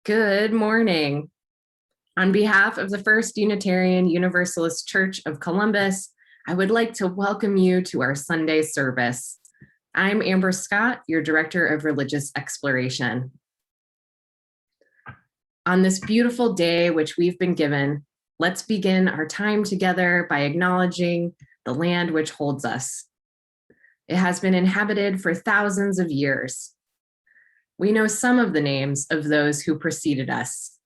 Good morning. On behalf of the First Unitarian Universalist Church of Columbus, I would like to welcome you to our Sunday service. I'm Amber Scott, your Director of Religious Exploration. On this beautiful day which we've been given, let's begin our time together by acknowledging the land which holds us. It has been inhabited for thousands of years. We know some of the names of those who preceded us: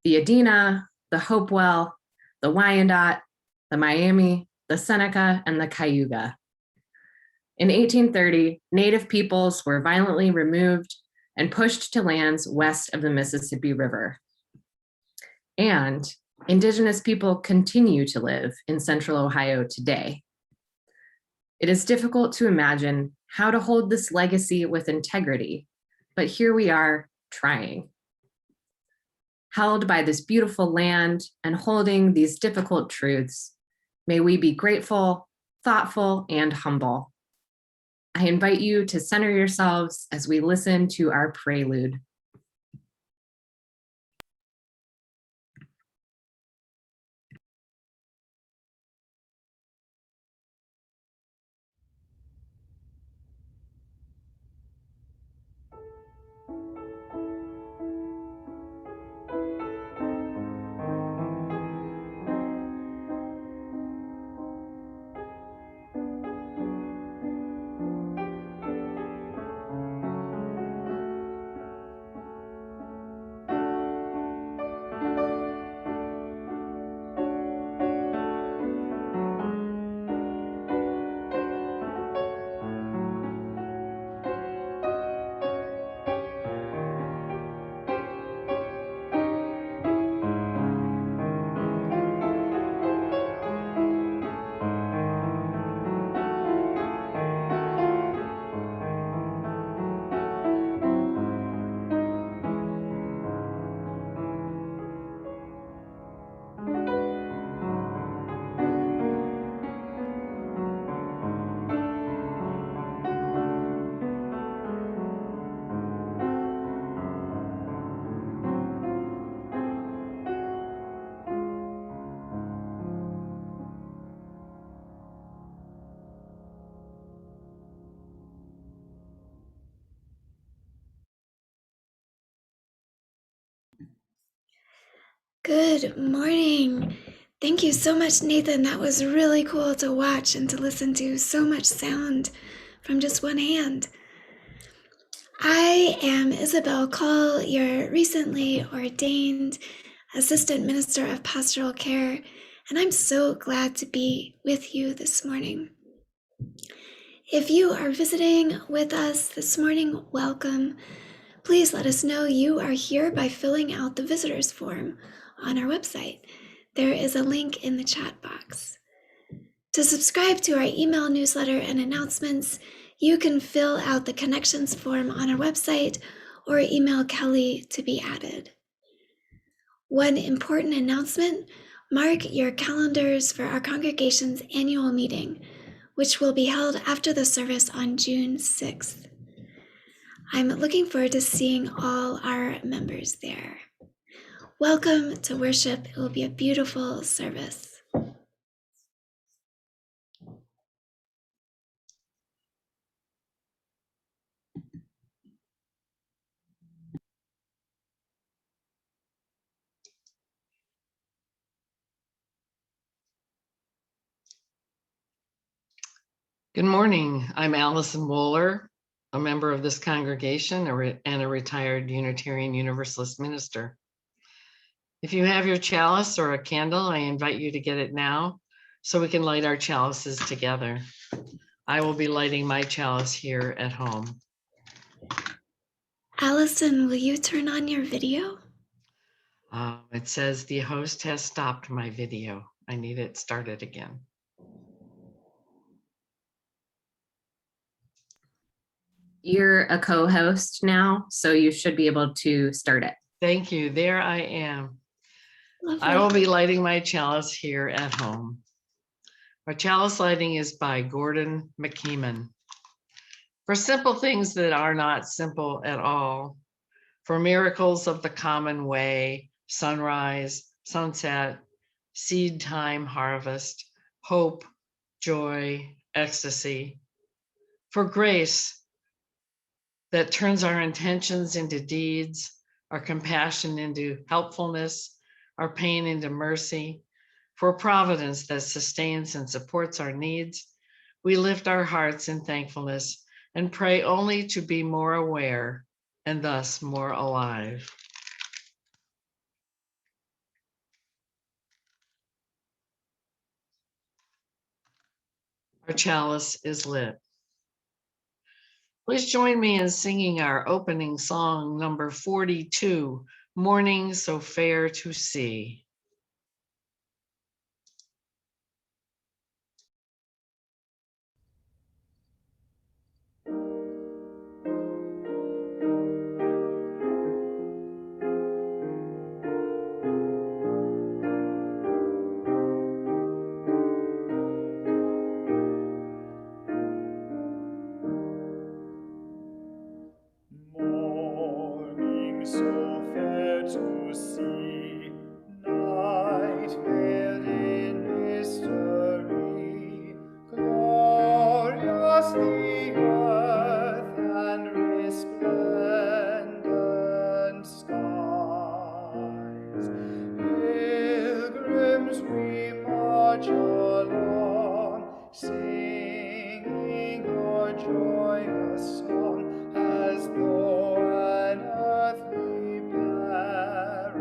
the Adena, the Hopewell, the Wyandotte, the Miami, the Seneca, and the Cayuga. In 1830, Native peoples were violently removed and pushed to lands west of the Mississippi River. And Indigenous people continue to live in Central Ohio today. It is difficult to imagine how to hold this legacy with integrity, but here we are trying. Held by this beautiful land and holding these difficult truths, may we be grateful, thoughtful, and humble. I invite you to center yourselves as we listen to our prelude. Good morning. Thank you so much, Nathan. That was really cool to watch and to listen to. So much sound from just one hand. I am Isabel Call, your recently ordained Assistant Minister of Pastoral Care, and I'm so glad to be with you this morning. If you are visiting with us this morning, welcome. Please let us know you are here by filling out the visitors form on our website. There is a link in the chat box. To subscribe to our email newsletter and announcements, you can fill out the connections form on our website or email Kelly to be added. One important announcement: mark your calendars for our congregation's annual meeting, which will be held after the service on June 6th. I'm looking forward to seeing all our members there. Welcome to worship. It will be a beautiful service. Good morning. I'm Alison Wohler, a member of this congregation and a retired Unitarian Universalist minister. If you have your chalice or a candle, I invite you to get it now so we can light our chalices together. I will be lighting my chalice here at home. Alison, will you turn on your video? It says the host has stopped my video. I need it started again. You're a co-host now, so you should be able to start it. Thank you. There I am. Lovely. I will be lighting my chalice here at home. Our chalice lighting is by Gordon McKeeman. For simple things that are not simple at all, for miracles of the common way, sunrise, sunset, seed time, harvest, hope, joy, ecstasy, for grace that turns our intentions into deeds, our compassion into helpfulness, our pain into mercy, for providence that sustains and supports our needs. We lift our hearts in thankfulness and pray only to be more aware and thus more alive. Our chalice is lit. Please join me in singing our opening song, number 42, Morning So Fair to See. Morning so fair to see, night veiled in mystery, glorious the earth and resplendent skies. Pilgrims we march along, singing our joyous song, as though an earthly paradise.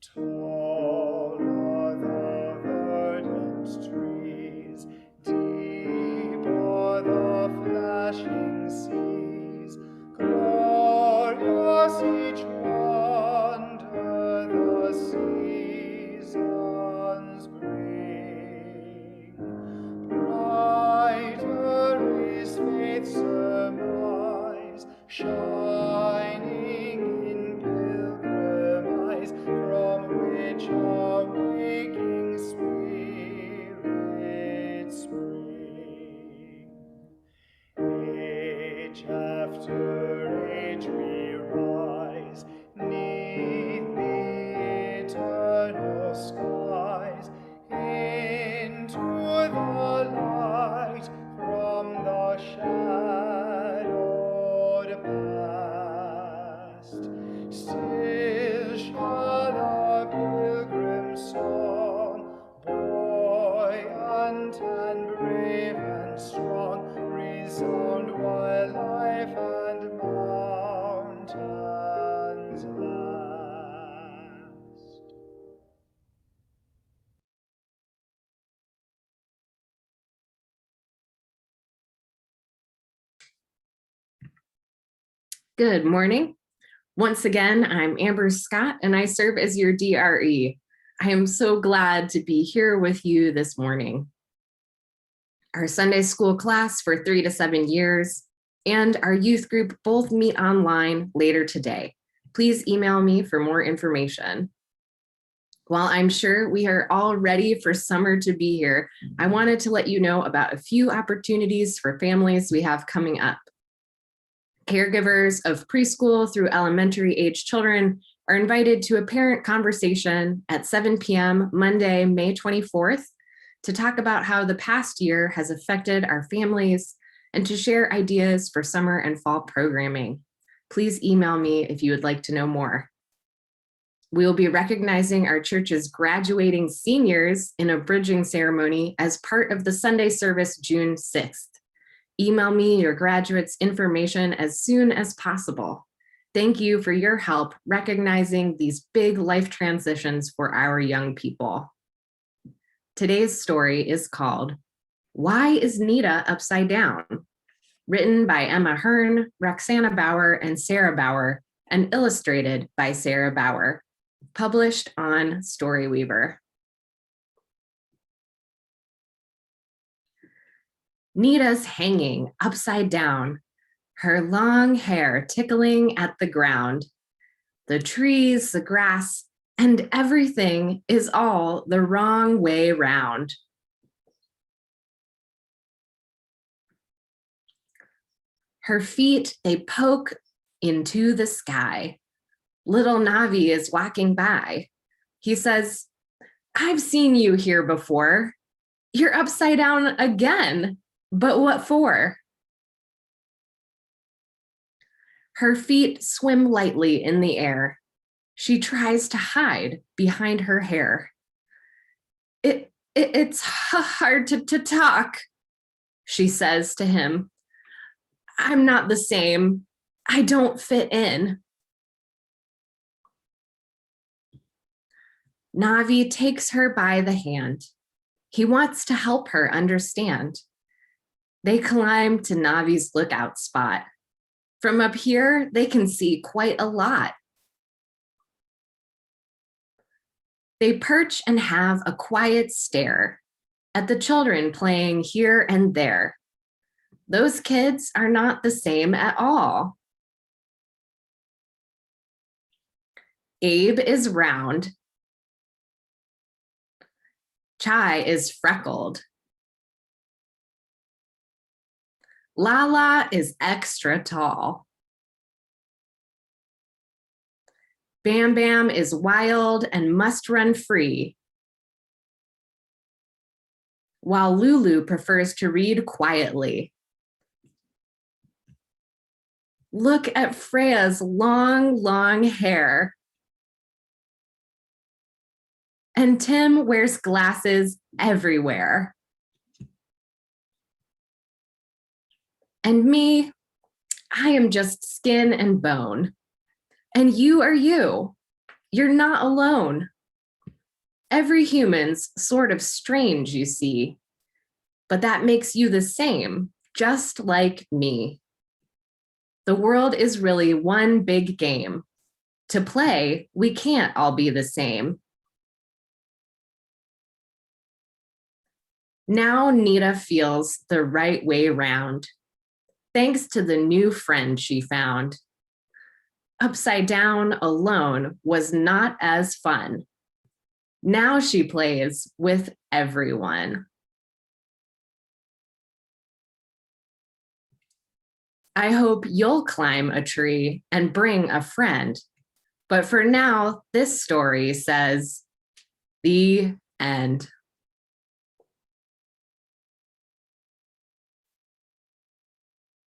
Tall are the verdant trees, deep are the flashing seas, glorious each wonder the seasons bring. Brighter is faith's surmise, shining in pilgrim eyes, from which our waking spirits spring. Age after age we rise, 'neath the eternal skies, into the light from the shadowed past. Still shall our pilgrim song, buoyant and brave and strong, resound while life and mountains last. Good morning. Once again, I'm Amber Scott, and I serve as your DRE. I am so glad to be here with you this morning. Our Sunday school class for 3 to 7 years and our youth group both meet online later today. Please email me for more information. While I'm sure we are all ready for summer to be here, I wanted to let you know about a few opportunities for families we have coming up. Caregivers of preschool through elementary age children are invited to a parent conversation at 7 p.m. Monday, May 24th, to talk about how the past year has affected our families and to share ideas for summer and fall programming. Please email me if you would like to know more. We will be recognizing our church's graduating seniors in a bridging ceremony as part of the Sunday service June 6th. Email me your graduates' information as soon as possible. Thank you for your help recognizing these big life transitions for our young people. Today's story is called, Why is Nida Upside Down? Written by Emma Hearn, Roxana Bauer, and Sarah Bauer, and illustrated by Sarah Bauer. Published on Storyweaver. Nida's hanging upside down, her long hair tickling at the ground. The trees, the grass, and everything is all the wrong way round. Her feet, they poke into the sky. Little Navi is walking by. He says, I've seen you here before. You're upside down again, but what for? Her feet swim lightly in the air. She tries to hide behind her hair. It's hard to talk, she says to him. I'm not the same. I don't fit in. Navi takes her by the hand. He wants to help her understand. They climb to Navi's lookout spot. From up here, they can see quite a lot. They perch and have a quiet stare at the children playing here and there. Those kids are not the same at all. Abe is round. Chai is freckled. Lala is extra tall. Bam Bam is wild and must run free, while Lulu prefers to read quietly. Look at Freya's long, long hair. And Tim wears glasses everywhere. And me, I am just skin and bone. And you are you. You're not alone. Every human's sort of strange, you see, but that makes you the same, just like me. The world is really one big game. To play, we can't all be the same. Now Nida feels the right way round, thanks to the new friend she found. Upside down alone was not as fun. Now she plays with everyone. I hope you'll climb a tree and bring a friend. But for now, this story says, the end.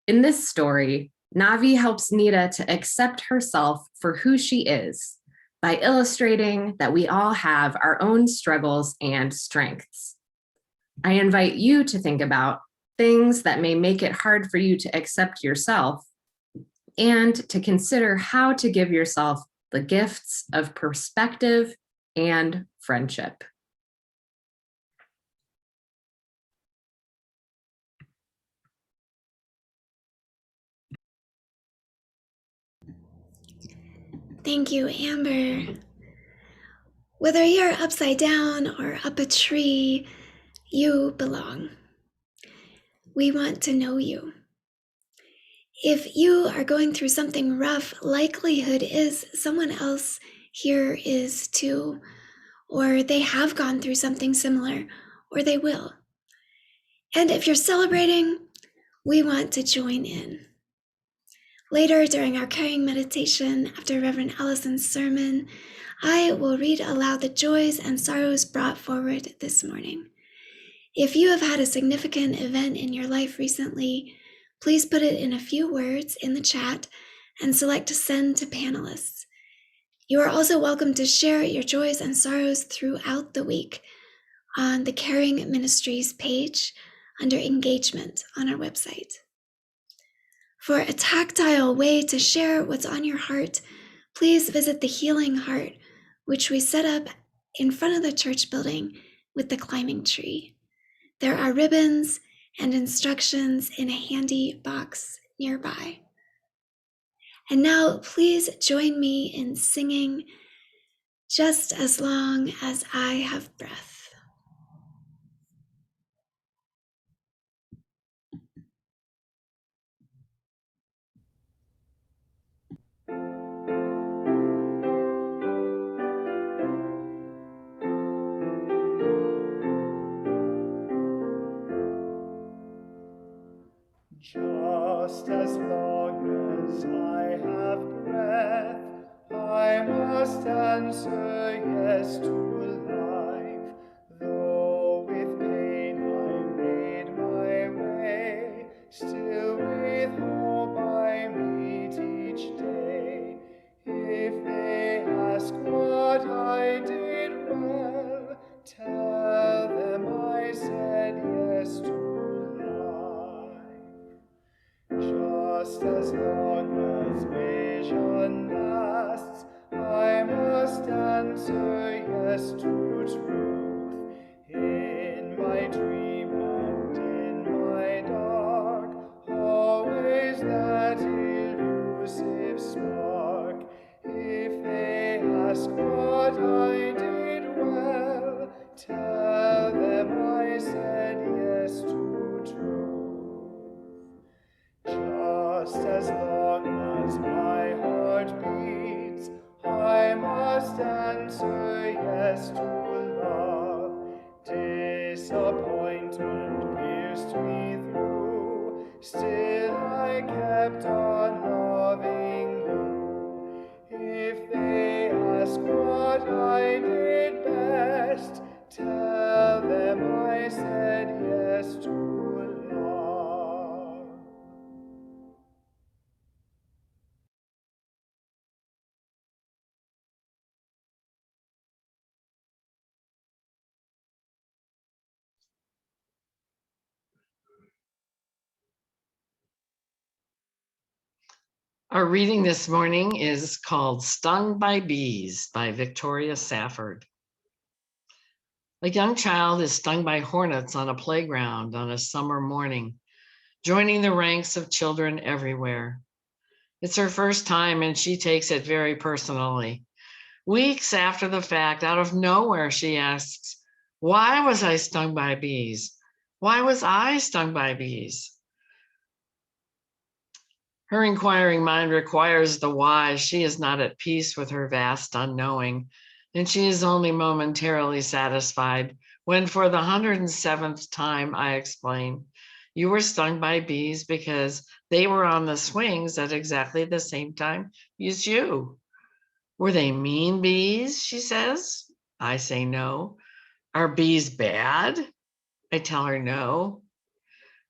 In this story, Navi helps Nida to accept herself for who she is by illustrating that we all have our own struggles and strengths. I invite you to think about things that may make it hard for you to accept yourself and to consider how to give yourself the gifts of perspective and friendship. Thank you, Amber. Whether you're upside down or up a tree, you belong. We want to know you. If you are going through something rough, likelihood is someone else here is too, or they have gone through something similar, or they will. And if you're celebrating, we want to join in. Later, during our caring meditation, after Reverend Allison's sermon, I will read aloud the joys and sorrows brought forward this morning. If you have had a significant event in your life recently, please put it in a few words in the chat and select Send to Panelists. You are also welcome to share your joys and sorrows throughout the week on the Caring Ministries page under Engagement on our website. For a tactile way to share what's on your heart, please visit the Healing Heart, which we set up in front of the church building with the climbing tree. There are ribbons and instructions in a handy box nearby. And now please join me in singing Just as Long as I Have Breath. Just Just as long as I have breath, I must answer yes to life. Though with pain I made my way, still with hope I meet each day. If they ask what I did well, tell them I said yes to life. Just as long as vision lasts, I must answer yes to truth. In my dream and in my dark, always that elusive spark. If they ask what I did well, tell them I said yes to truth. Just as long as my heart beats, I must answer yes to love. Disappointment pierced me through, still I kept on loving you. If they ask what I did best, tell them I said yes to love. Our reading this morning is called Stung by Bees by Victoria Safford. A young child is stung by hornets on a playground on a summer morning, joining the ranks of children everywhere. It's her first time and she takes it very personally. Weeks after the fact, out of nowhere, she asks, "Why was I stung by bees? Why was I stung by bees?" Her inquiring mind requires the why. She is not at peace with her vast unknowing, and she is only momentarily satisfied when, for the 107th time, I explain, "You were stung by bees because they were on the swings at exactly the same time as you." "Were they mean bees?" she says. I say no. "Are bees bad?" I tell her no.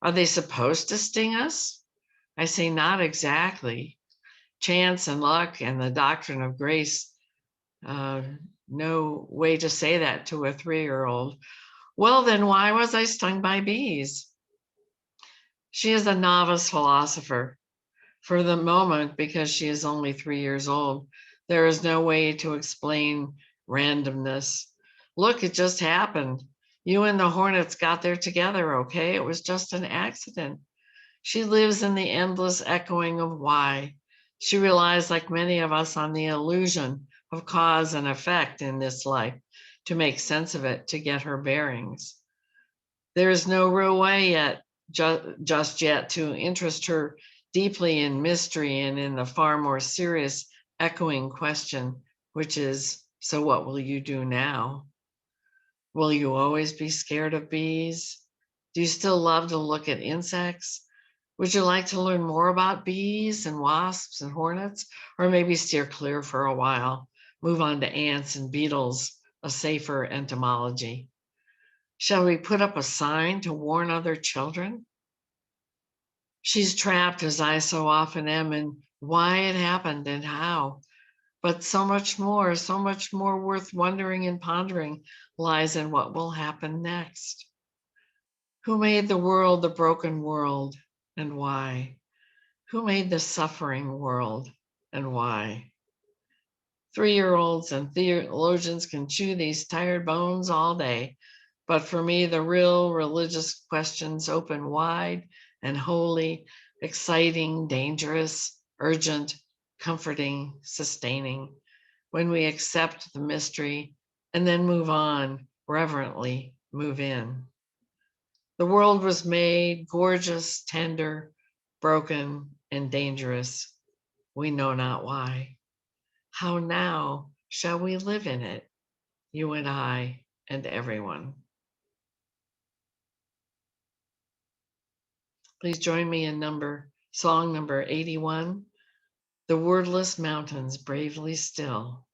"Are they supposed to sting us?" I say not exactly. Chance and luck and the doctrine of grace, no way to say that to a 3-year-old. "Well, then why was I stung by bees?" She is a novice philosopher. For the moment, because she is only 3 years old, there is no way to explain randomness. "Look, it just happened. You and the hornets got there together, okay? It was just an accident." She lives in the endless echoing of why. She relies, like many of us, on the illusion of cause and effect in this life to make sense of it, to get her bearings. There is no real way yet, just yet, to interest her deeply in mystery and in the far more serious echoing question, which is, so what will you do now? Will you always be scared of bees? Do you still love to look at insects? Would you like to learn more about bees and wasps and hornets, or maybe steer clear for a while, move on to ants and beetles, a safer entomology? Shall we put up a sign to warn other children? She's trapped, as I so often am, in why it happened and how. But so much more worth wondering and pondering lies in what will happen next. Who made the world, the broken world, and why? Who made the suffering world and why? 3-year-olds and theologians can chew these tired bones all day, but for me, the real religious questions open wide and holy, exciting, dangerous, urgent, comforting, sustaining, when we accept the mystery and then move on, reverently move in. The world was made gorgeous, tender, broken, and dangerous. We know not why. How now shall we live in it, you and I and everyone? Please join me in number Song number 81, The Wordless Mountains Bravely Still.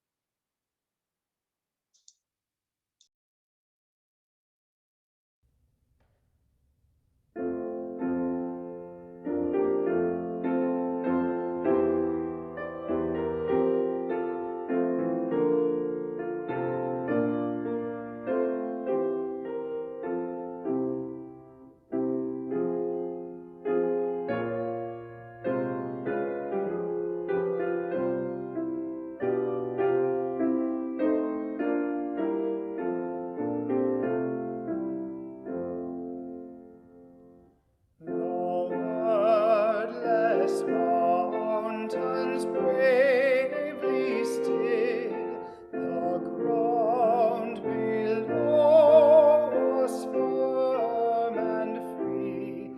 The wordless mountains bravely still, the ground below us firm and free,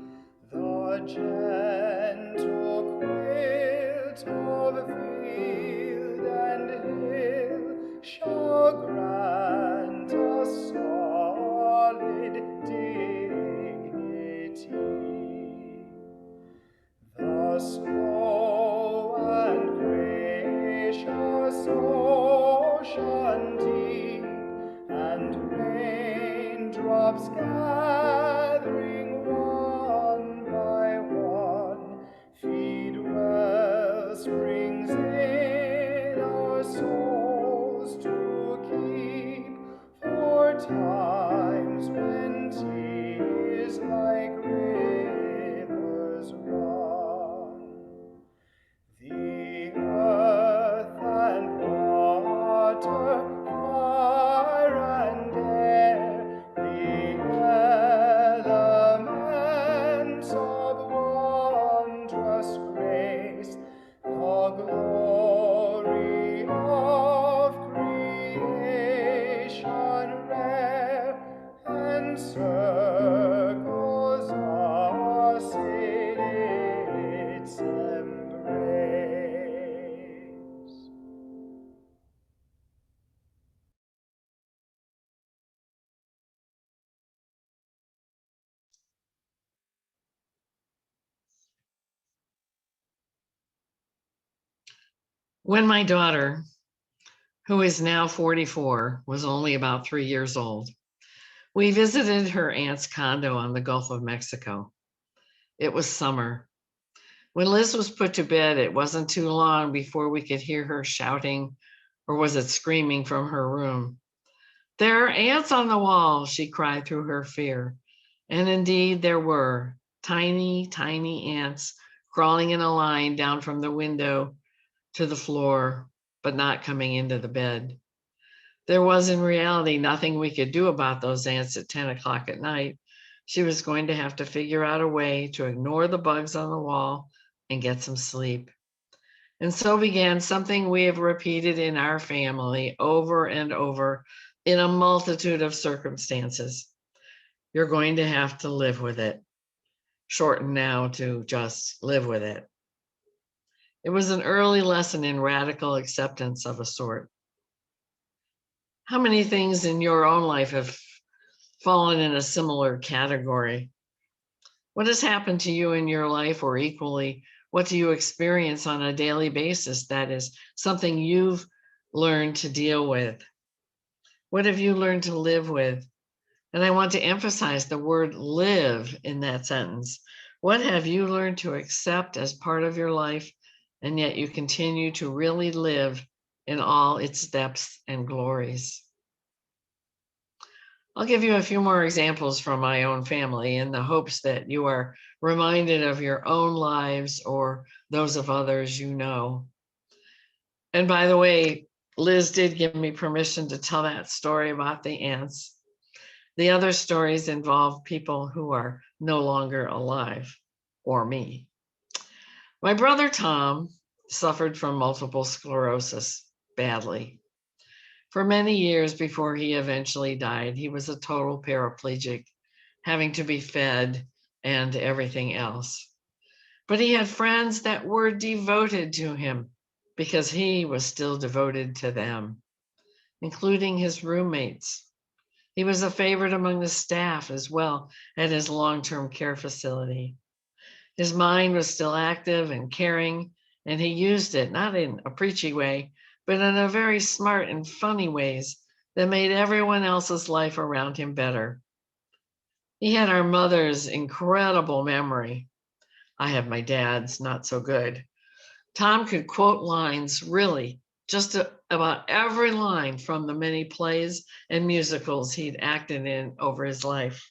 the gentle quilt of field and hill shall grant us solid dignity. The slow and gracious ocean deep, and raindrops gathering one by one, feed well springs in our souls to keep for times when tears like rivers run. The earth and water, fire and air, the elements of wondrous grace, the glory of creation rare, encircles us in its embrace. When my daughter, who is now 44, was only about 3 years old, we visited her aunt's condo on the Gulf of Mexico. It was summer. When Liz was put to bed, it wasn't too long before we could hear her shouting, or was it screaming from her room. "There are ants on the wall," she cried through her fear. And indeed there were tiny, tiny ants crawling in a line down from the window to the floor, but not coming into the bed. There was in reality nothing we could do about those ants at 10 o'clock at night. She was going to have to figure out a way to ignore the bugs on the wall and get some sleep. And so began something we have repeated in our family over and over in a multitude of circumstances. You're going to have to live with it. Shortened now to just live with it. It was an early lesson in radical acceptance of a sort. How many things in your own life have fallen in a similar category? What has happened to you in your life, or equally, what do you experience on a daily basis that is something you've learned to deal with? What have you learned to live with? And I want to emphasize the word live in that sentence. What have you learned to accept as part of your life, and yet you continue to really live in all its depths and glories? I'll give you a few more examples from my own family in the hopes that you are reminded of your own lives or those of others you know. And by the way, Liz did give me permission to tell that story about the ants. The other stories involve people who are no longer alive, or me. My brother Tom suffered from multiple sclerosis badly. For many years before he eventually died, he was a total paraplegic, having to be fed and everything else. But he had friends that were devoted to him because he was still devoted to them, including his roommates. He was a favorite among the staff as well at his long-term care facility. His mind was still active and caring, and he used it not in a preachy way, but in a very smart and funny ways that made everyone else's life around him better. He had our mother's incredible memory. I have my dad's not so good. Tom could quote lines, really, just about every line from the many plays and musicals he'd acted in over his life.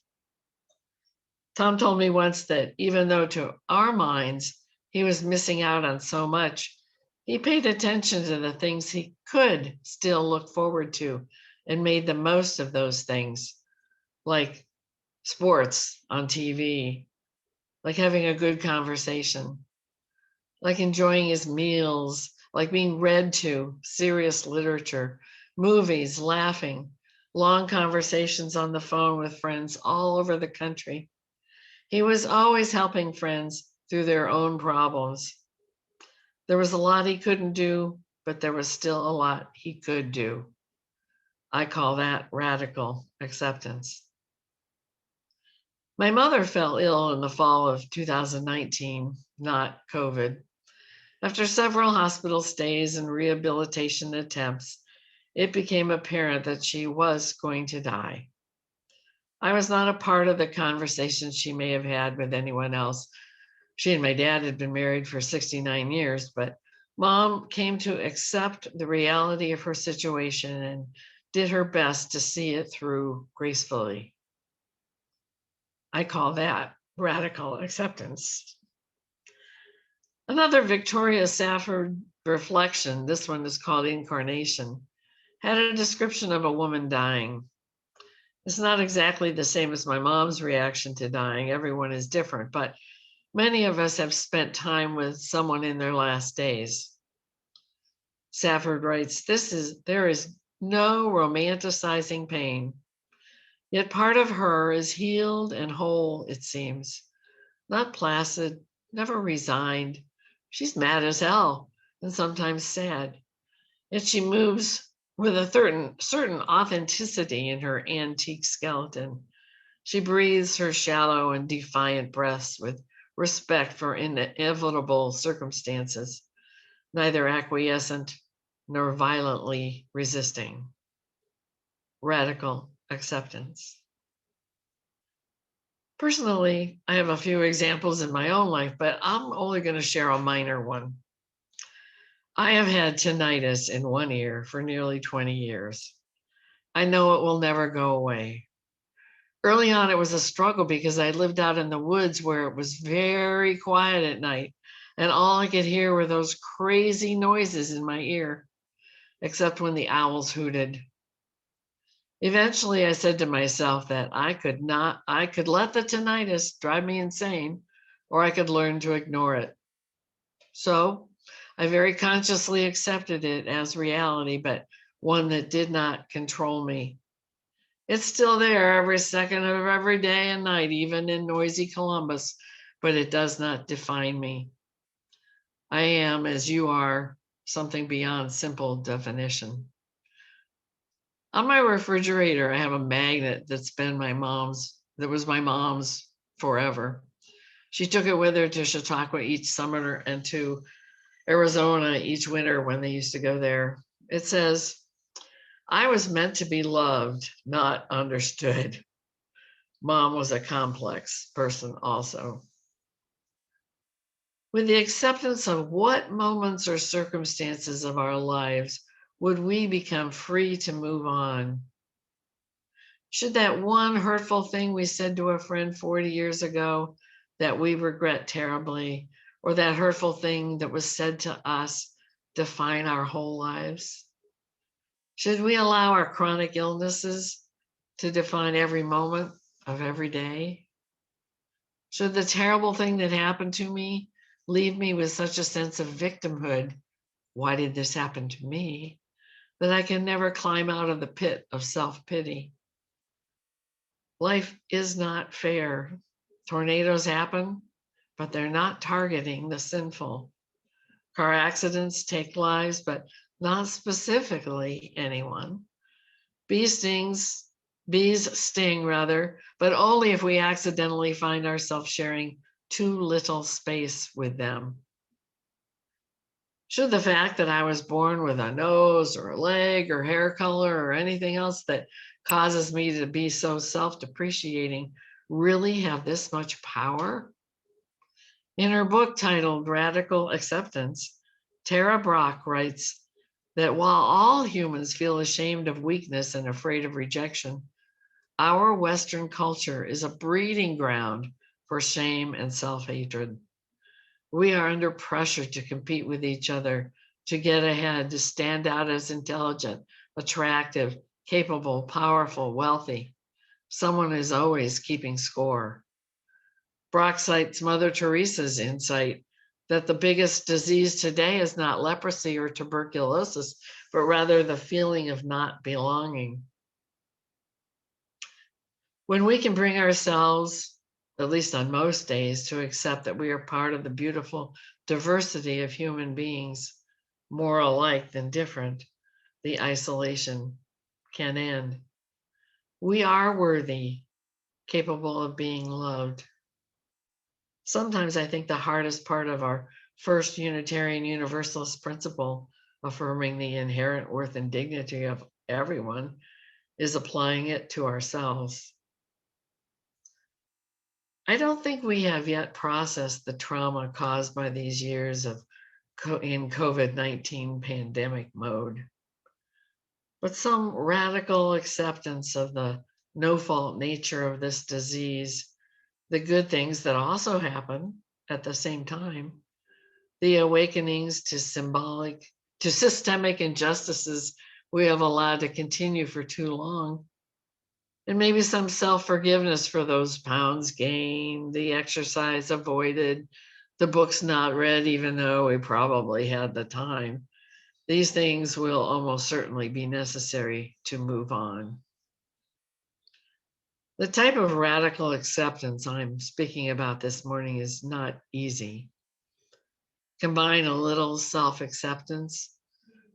Tom told me once that even though to our minds he was missing out on so much, he paid attention to the things he could still look forward to and made the most of those things, like sports on TV, like having a good conversation, like enjoying his meals, like being read to, serious literature, movies, laughing, long conversations on the phone with friends all over the country. He was always helping friends through their own problems. There was a lot he couldn't do, but there was still a lot he could do. I call that radical acceptance. My mother fell ill in the fall of 2019, not COVID. After several hospital stays and rehabilitation attempts, it became apparent that she was going to die. I was not a part of the conversation she may have had with anyone else. She and my dad had been married for 69 years, but Mom came to accept the reality of her situation and did her best to see it through gracefully. I call that radical acceptance. Another Victoria Safford reflection, this one is called Incarnation, had a description of a woman dying. It's not exactly the same as my mom's reaction to dying. Everyone is different, but many of us have spent time with someone in their last days. Safford writes, there is no romanticizing pain, yet part of her is healed and whole, it seems, not placid, never resigned. She's mad as hell and sometimes sad, yet she moves with a certain authenticity in her antique skeleton. She breathes her shallow and defiant breaths with respect for inevitable circumstances, neither acquiescent nor violently resisting. Radical acceptance. Personally, I have a few examples in my own life, but I'm only going to share a minor one. I have had tinnitus in one ear for nearly 20 years. I know it will never go away. Early on, it was a struggle because I lived out in the woods where it was very quiet at night, and all I could hear were those crazy noises in my ear, except when the owls hooted. Eventually, I said to myself that I could let the tinnitus drive me insane, or I could learn to ignore it. So I very consciously accepted it as reality, but one that did not control me. It's still there every second of every day and night, even in noisy Columbus, but it does not define me. I am, as you are, something beyond simple definition. On my refrigerator, I have a magnet that was my mom's forever. She took it with her to Chautauqua each summer and to Arizona each winter when they used to go there. It says, I was meant to be loved, not understood. Mom was a complex person also. With the acceptance of what moments or circumstances of our lives would we become free to move on? Should that one hurtful thing we said to a friend 40 years ago that we regret terribly, or that hurtful thing that was said to us, define our whole lives? Should we allow our chronic illnesses to define every moment of every day? Should the terrible thing that happened to me leave me with such a sense of victimhood, why did this happen to me, that I can never climb out of the pit of self-pity? Life is not fair. Tornadoes happen, but they're not targeting the sinful. Car accidents take lives, but not specifically anyone. Bees sting, but only if we accidentally find ourselves sharing too little space with them. Should the fact that I was born with a nose or a leg or hair color or anything else that causes me to be so self-depreciating really have this much power? In her book titled Radical Acceptance, Tara Brach writes that while all humans feel ashamed of weakness and afraid of rejection, our Western culture is a breeding ground for shame and self-hatred. We are under pressure to compete with each other, to get ahead, to stand out as intelligent, attractive, capable, powerful, wealthy. Someone is always keeping score. Brock cites Mother Teresa's insight that the biggest disease today is not leprosy or tuberculosis, but rather the feeling of not belonging. When we can bring ourselves, at least on most days, to accept that we are part of the beautiful diversity of human beings, more alike than different, the isolation can end. We are worthy, capable of being loved. Sometimes I think the hardest part of our first Unitarian Universalist principle, affirming the inherent worth and dignity of everyone, is applying it to ourselves. I don't think we have yet processed the trauma caused by these years of in COVID-19 pandemic mode. But some radical acceptance of the no-fault nature of this disease, the good things that also happen at the same time, the awakenings to systemic injustices we have allowed to continue for too long, and maybe some self-forgiveness for those pounds gained, the exercise avoided, the books not read, even though we probably had the time. These things will almost certainly be necessary to move on. The type of radical acceptance I'm speaking about this morning is not easy. Combine a little self-acceptance,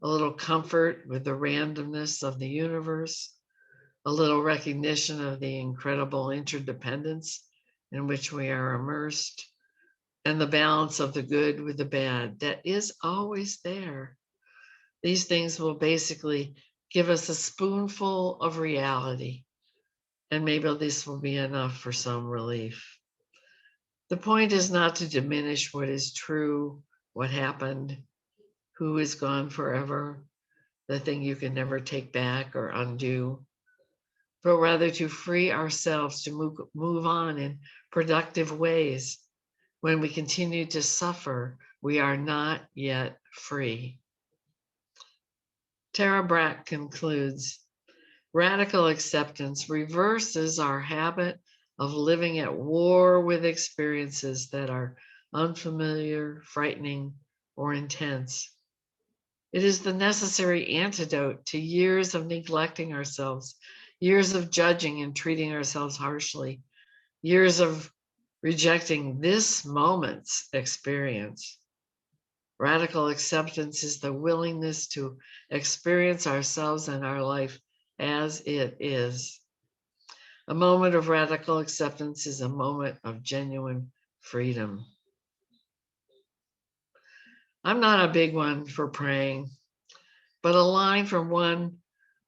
a little comfort with the randomness of the universe, a little recognition of the incredible interdependence in which we are immersed, and the balance of the good with the bad that is always there. These things will basically give us a spoonful of reality, and maybe this will be enough for some relief. The point is not to diminish what is true, what happened, who is gone forever, the thing you can never take back or undo, but rather to free ourselves to move on in productive ways. When we continue to suffer, we are not yet free. Tara Brach concludes, radical acceptance reverses our habit of living at war with experiences that are unfamiliar, frightening, or intense. It is the necessary antidote to years of neglecting ourselves, years of judging and treating ourselves harshly, years of rejecting this moment's experience. Radical acceptance is the willingness to experience ourselves and our life as it is. A moment of radical acceptance is a moment of genuine freedom. I'm not a big one for praying, but a line from one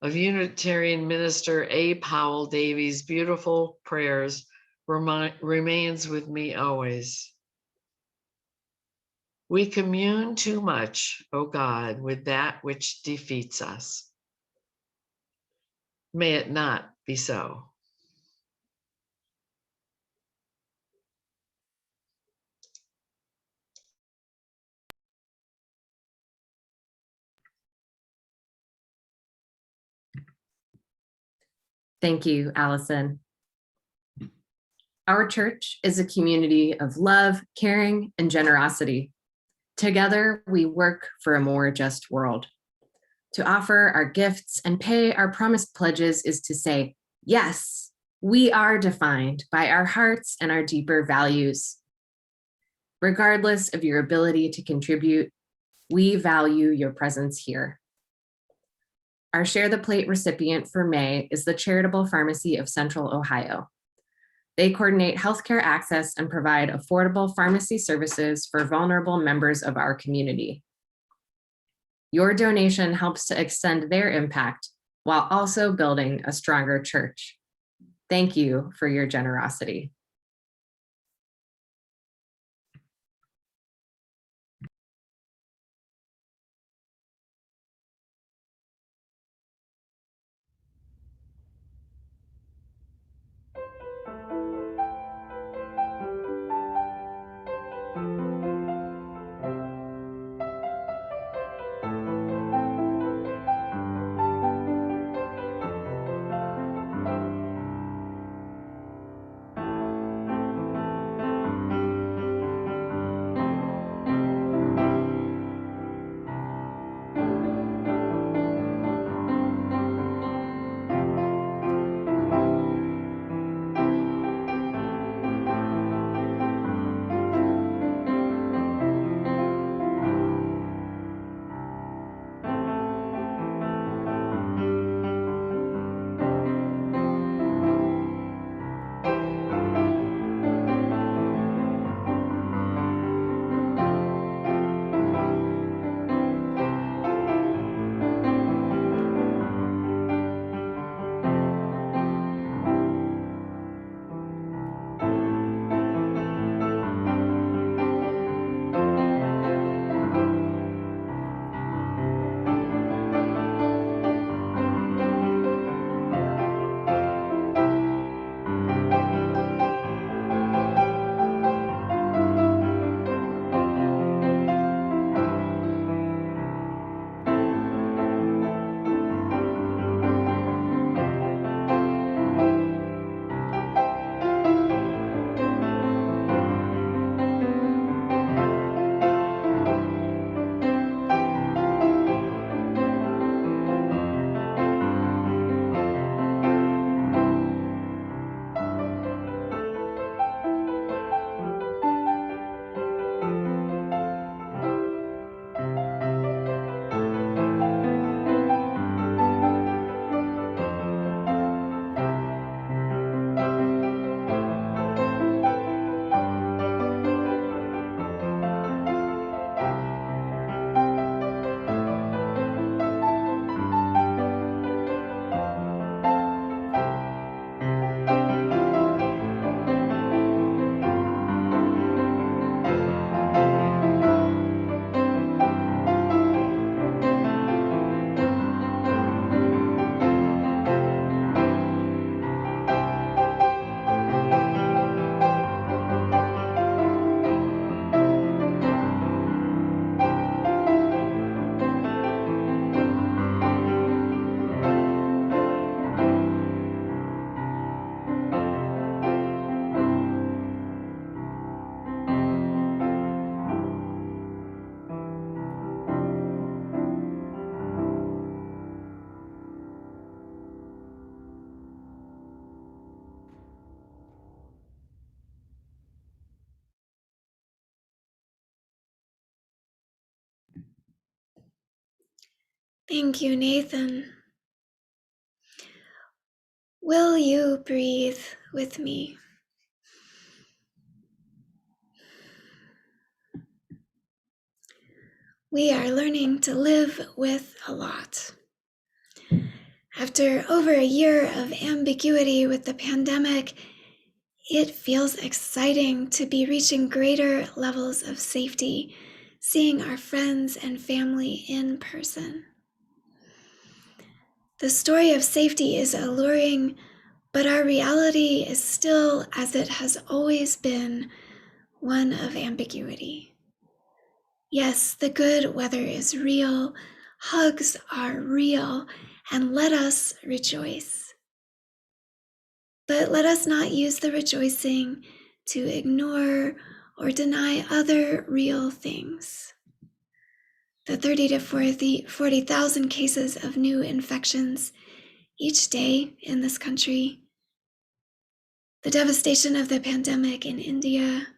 of Unitarian minister A. Powell Davies' beautiful prayers remains with me always. We commune too much, O God, with that which defeats us. May it not be so. Thank you, Alison. Our church is a community of love, caring, and generosity. Together, we work for a more just world. To offer our gifts and pay our promised pledges is to say, yes, we are defined by our hearts and our deeper values. Regardless of your ability to contribute, we value your presence here. Our Share the Plate recipient for May is the Charitable Pharmacy of Central Ohio. They coordinate healthcare access and provide affordable pharmacy services for vulnerable members of our community. Your donation helps to extend their impact while also building a stronger church. Thank you for your generosity. Thank you, Nathan. Will you breathe with me? We are learning to live with a lot. After over a year of ambiguity with the pandemic, it feels exciting to be reaching greater levels of safety, seeing our friends and family in person. The story of safety is alluring, but our reality is still, as it has always been, one of ambiguity. Yes, the good weather is real, hugs are real, and let us rejoice. But let us not use the rejoicing to ignore or deny other real things. The 30 to 40,000 cases of new infections each day in this country, the devastation of the pandemic in India,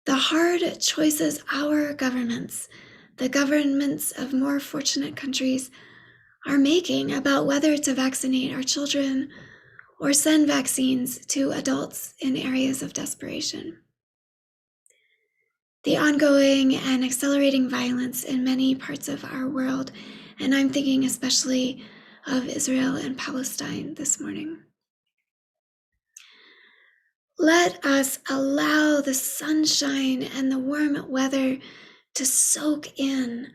the hard choices our governments, the governments of more fortunate countries, are making about whether to vaccinate our children or send vaccines to adults in areas of desperation. The ongoing and accelerating violence in many parts of our world, and I'm thinking especially of Israel and Palestine this morning. Let us allow the sunshine and the warm weather to soak in.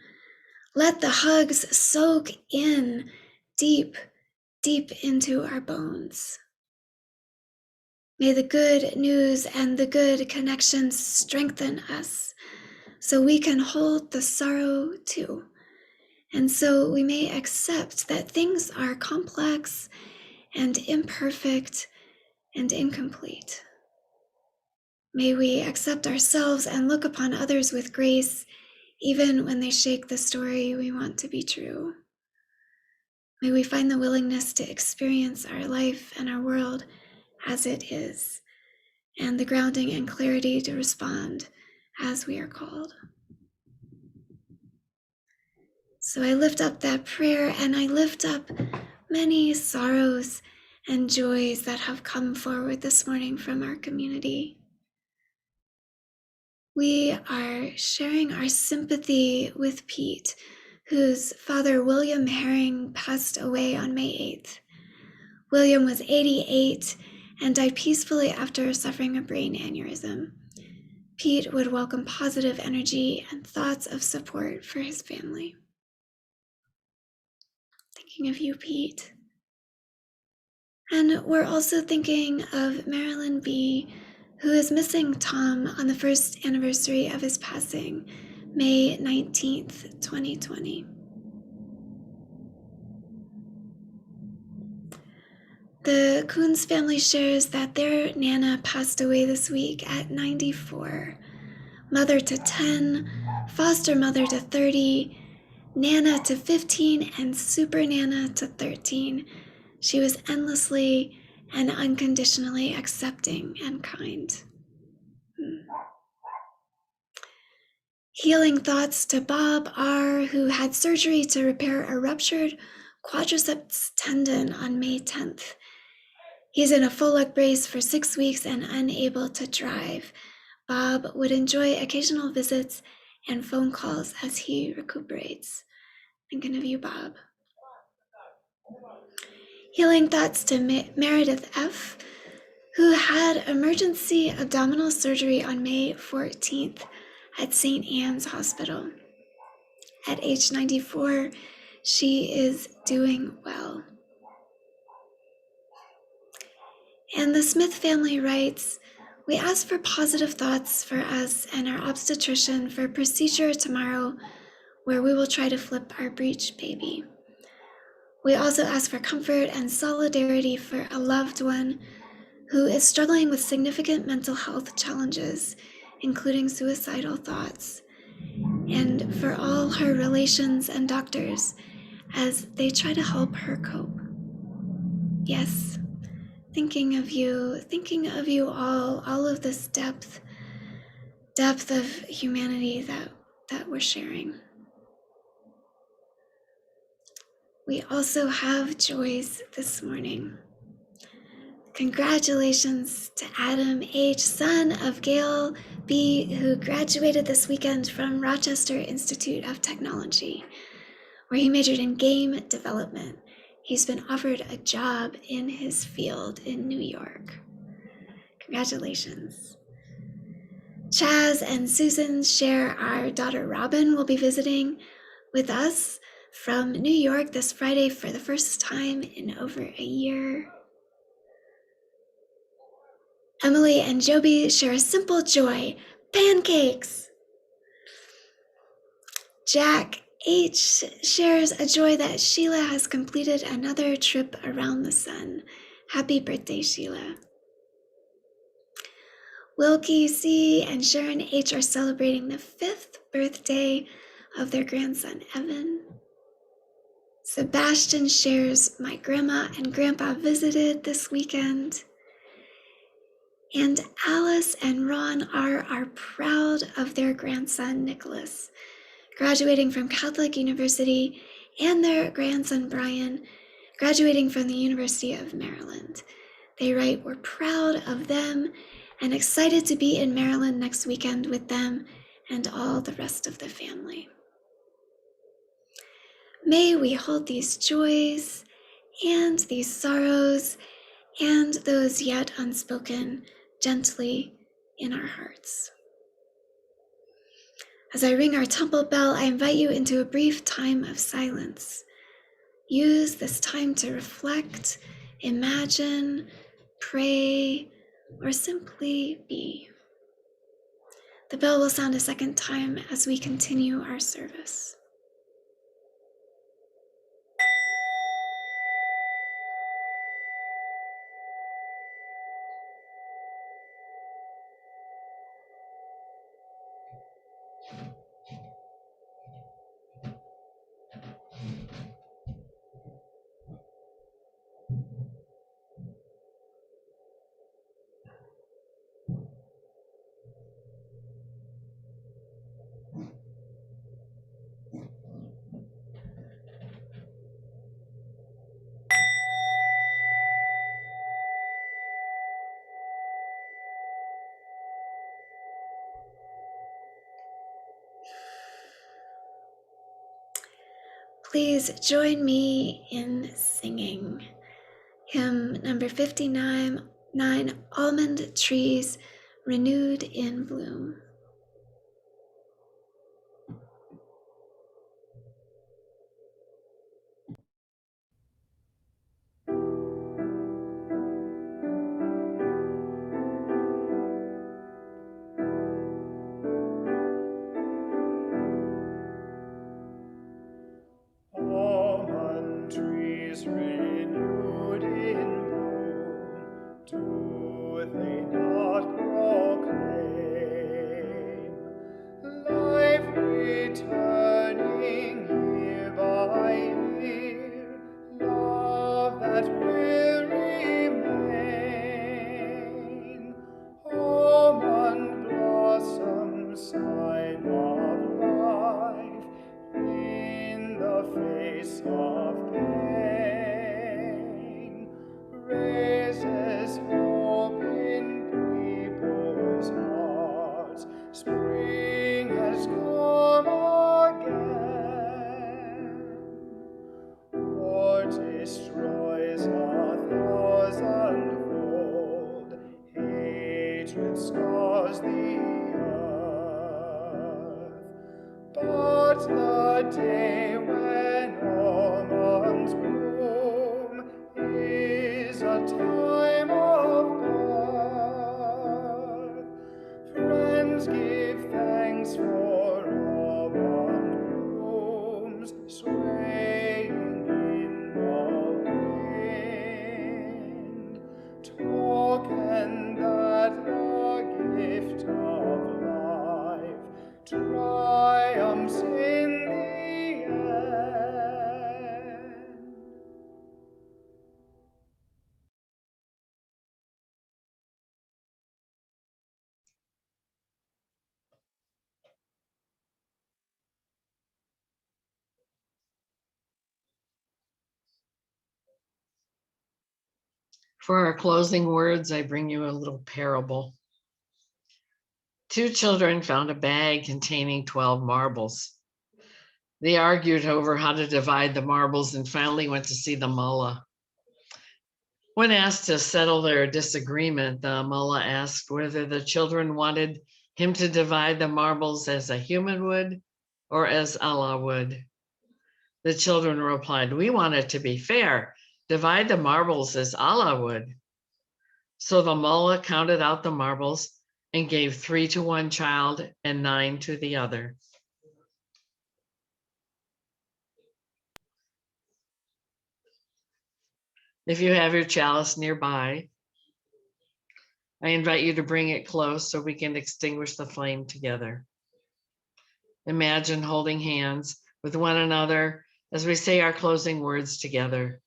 Let the hugs soak in deep, deep into our bones. May the good news and the good connections strengthen us so we can hold the sorrow too. And so we may accept that things are complex and imperfect and incomplete. May we accept ourselves and look upon others with grace, even when they shake the story we want to be true. May we find the willingness to experience our life and our world as it is, and the grounding and clarity to respond as we are called. So I lift up that prayer, and I lift up many sorrows and joys that have come forward this morning from our community. We are sharing our sympathy with Pete, whose father, William Herring, passed away on May 8th. William was 88 and died peacefully after suffering a brain aneurysm. Pete would welcome positive energy and thoughts of support for his family. Thinking of you, Pete. And we're also thinking of Marilyn B., who is missing Tom on the first anniversary of his passing, May 19th, 2020. The Coons family shares that their Nana passed away this week at 94. Mother to 10, foster mother to 30, Nana to 15, and super Nana to 13. She was endlessly and unconditionally accepting and kind. Healing thoughts to Bob R., who had surgery to repair a ruptured quadriceps tendon on May 10th. He's in a full leg brace for 6 weeks and unable to drive. Bob would enjoy occasional visits and phone calls as he recuperates. Thinking of you, Bob. Healing thoughts to Meredith F., who had emergency abdominal surgery on May 14th at St. Anne's Hospital. At age 94, she is doing well. And the Smith family writes, we ask for positive thoughts for us and our obstetrician for a procedure tomorrow where we will try to flip our breech baby. We also ask for comfort and solidarity for a loved one who is struggling with significant mental health challenges, including suicidal thoughts, and for all her relations and doctors as they try to help her cope. Yes, thinking of you all of this depth of humanity that we're sharing. We also have joys this morning. Congratulations to Adam H., son of Gail B., who graduated this weekend from Rochester Institute of Technology, where he majored in game development. He's been offered a job in his field in New York. Congratulations. Chaz and Susan share our daughter Robin will be visiting with us from New York this Friday for the first time in over a year. Emily and Joby share a simple joy, pancakes. Jack H. shares a joy that Sheila has completed another trip around the sun. Happy birthday, Sheila. Wilkie C. and Sharon H. are celebrating the 5th birthday of their grandson, Evan. Sebastian shares, my grandma and grandpa visited this weekend. And Alice and Ron are proud of their grandson, Nicholas, graduating from Catholic University, and their grandson, Brian, graduating from the University of Maryland. They write, "We're proud of them and excited to be in Maryland next weekend with them and all the rest of the family." May we hold these joys and these sorrows and those yet unspoken gently in our hearts. As I ring our temple bell, I invite you into a brief time of silence. Use this time to reflect, imagine, pray, or simply be. The bell will sound a second time as we continue our service. Please join me in singing hymn number 59, Almond Trees Renewed in Bloom. Almond trees renewed in bloom, do they not proclaim life returning year by year, love that will remain? Almond blossom, sign of life in the face of pain, raises hope in people's hearts. Spring has come again, war destroys a thousandfold, hatred scars the earth. But the day when almonds bloom is a time of birth. Friends, give thanks for almond blooms swaying in the wind, token that the gift of life triumphs in the end. For our closing words, I bring you a little parable. Two children found a bag containing 12 marbles. They argued over how to divide the marbles and finally went to see the mullah. When asked to settle their disagreement, the mullah asked whether the children wanted him to divide the marbles as a human would or as Allah would. The children replied, "We want it to be fair. Divide the marbles as Allah would." So the mullah counted out the marbles and gave 3 to one child and 9 to the other. If you have your chalice nearby, I invite you to bring it close so we can extinguish the flame together. Imagine holding hands with one another as we say our closing words together.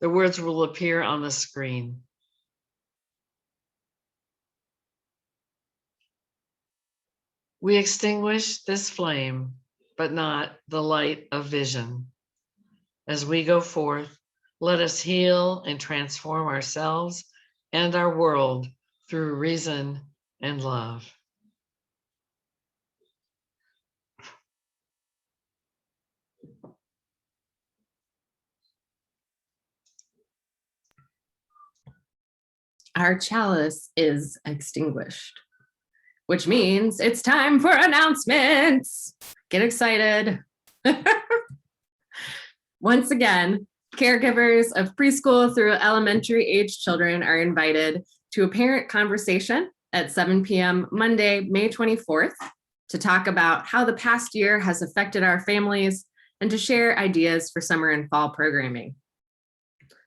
The words will appear on the screen. We extinguish this flame, but not the light of vision. As we go forth, let us heal and transform ourselves and our world through reason and love. Our chalice is extinguished, which means it's time for announcements. Get excited. Once again, caregivers of preschool through elementary age children are invited to a parent conversation at 7 p.m. Monday, May 24th, to talk about how the past year has affected our families and to share ideas for summer and fall programming.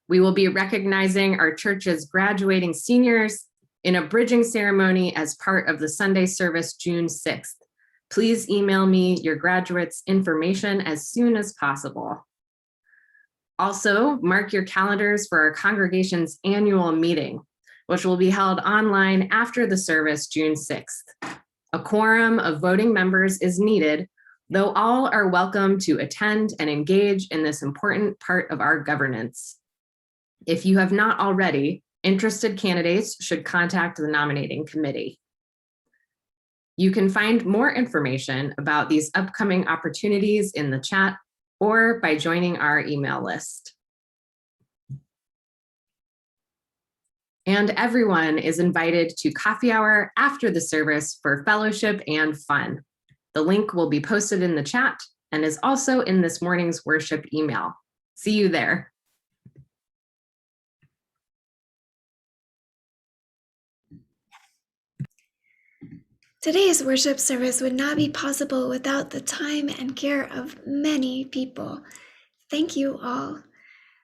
We will be recognizing our church's graduating seniors in a bridging ceremony as part of the Sunday service June 6th. Please email me your graduates' information as soon as possible. Also, mark your calendars for our congregation's annual meeting, which will be held online after the service June 6th. A quorum of voting members is needed, though all are welcome to attend and engage in this important part of our governance. If you have not already, interested candidates should contact the nominating committee. You can find more information about these upcoming opportunities in the chat or by joining our email list. And everyone is invited to coffee hour after the service for fellowship and fun. The link will be posted in the chat and is also in this morning's worship email. See you there. Today's worship service would not be possible without the time and care of many people. Thank you all.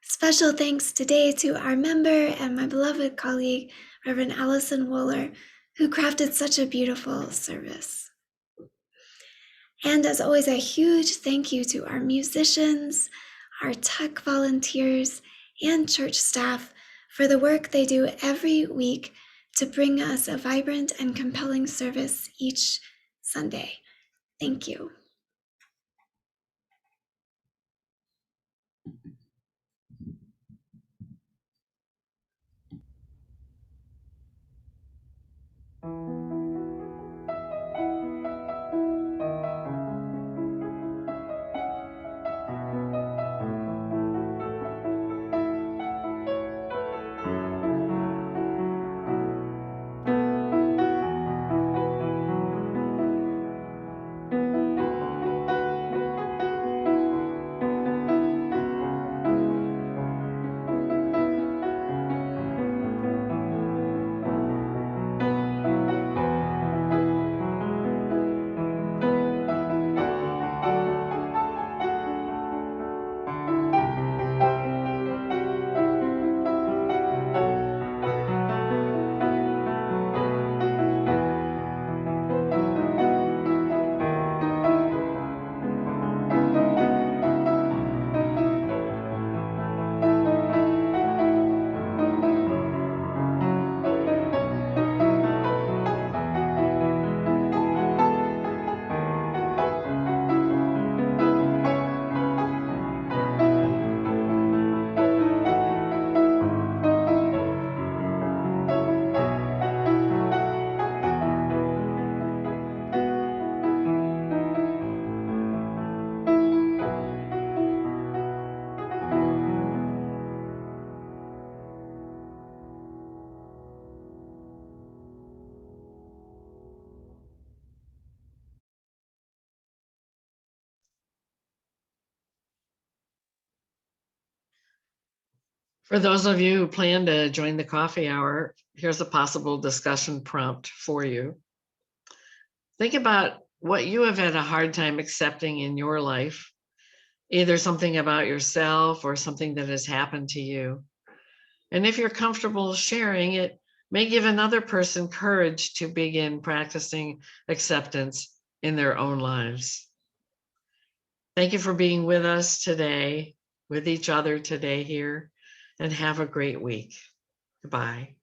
Special thanks today to our member and my beloved colleague, Reverend Alison Wohler, who crafted such a beautiful service. And as always, a huge thank you to our musicians, our tech volunteers, and church staff for the work they do every week to bring us a vibrant and compelling service each Sunday. Thank you. For those of you who plan to join the coffee hour, here's a possible discussion prompt for you. Think about what you have had a hard time accepting in your life, either something about yourself or something that has happened to you. And if you're comfortable sharing, it may give another person courage to begin practicing acceptance in their own lives. Thank you for being with us today, with each other today here, and have a great week. Goodbye.